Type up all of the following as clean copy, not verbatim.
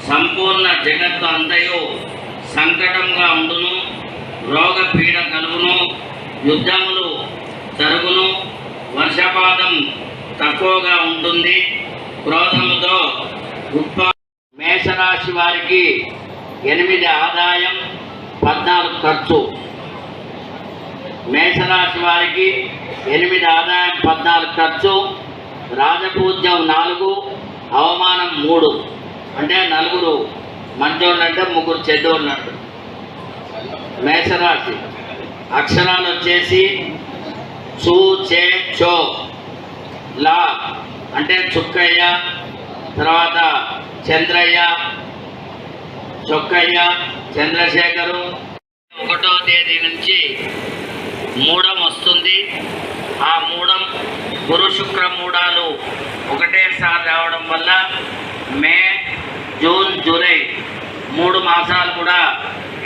సంపూర్ణ జగత్తు అంతయు సంకటంగా ఉండును, రోగ పీడ కలుగును, యుద్ధములు జరుగును, వర్షపాతం తక్కువగా ఉంటుంది, క్రోధముతో మేషరాశి వారికి 8 ఆదాయం 14 ఖర్చు. మేషరాశి వారికి 8 ఆదాయం 14 ఖర్చు, రాజపూజ్యం 4, అవమానం 3. అంటే 4 మంచోళ్ళంటే 3 చెడ్డోళ్ళంట. మేషరాశి అక్షరాలు వచ్చేసి చూ, చే, చో. లా అంటే చుక్కయ్య, తర్వాత చంద్రయ్య, చొక్కయ్య, చంద్రశేఖరు. 1వ తేదీ నుంచి మూడం వస్తుంది. ఆ మూడం గురు శుక్ర మూడాలు ఒకటేసారి రావడం వల్ల మే, జూన్, జూలై 3 మాసాలు కూడా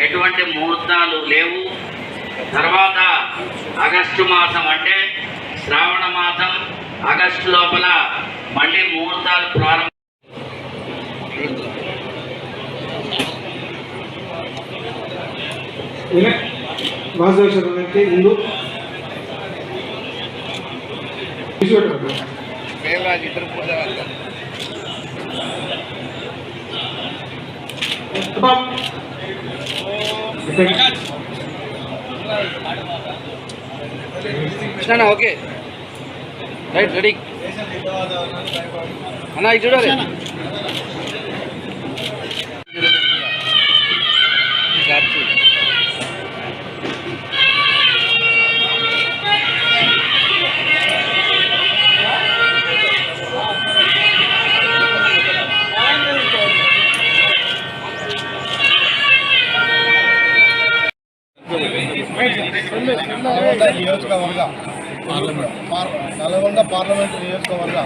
ఎటువంటి ముహూర్తాలు లేవు. తర్వాత ఆగస్టు మాసం అంటే శ్రావణ మాసం, ఆగస్టు లోపల మళ్ళీ ముహూర్తాలు ప్రారంభం. ముందు కృష్ణ ఓకే రైట్ రెడీ అన్న ఇది చూడాలి నల్గొండ పార్లమెంట్ నియోజకవర్గ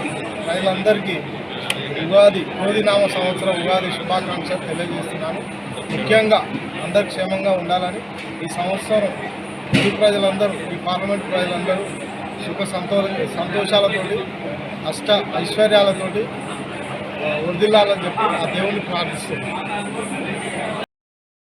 ప్రజలందరికీ ఉగాది క్రోధినామ సంవత్సరం ఉగాది శుభాకాంక్షలు తెలియజేస్తున్నాను. ముఖ్యంగా అందరు క్షేమంగా ఉండాలని ఈ సంవత్సరం ఈ ప్రజలందరూ, ఈ పార్లమెంట్ ప్రజలందరూ సుఖ సంతోషాలతోటి ఐశ్వర్యాలతోటి వర్ధిల్లాలని చెప్పి ఆ దేవుని ప్రార్థిస్తున్నాను.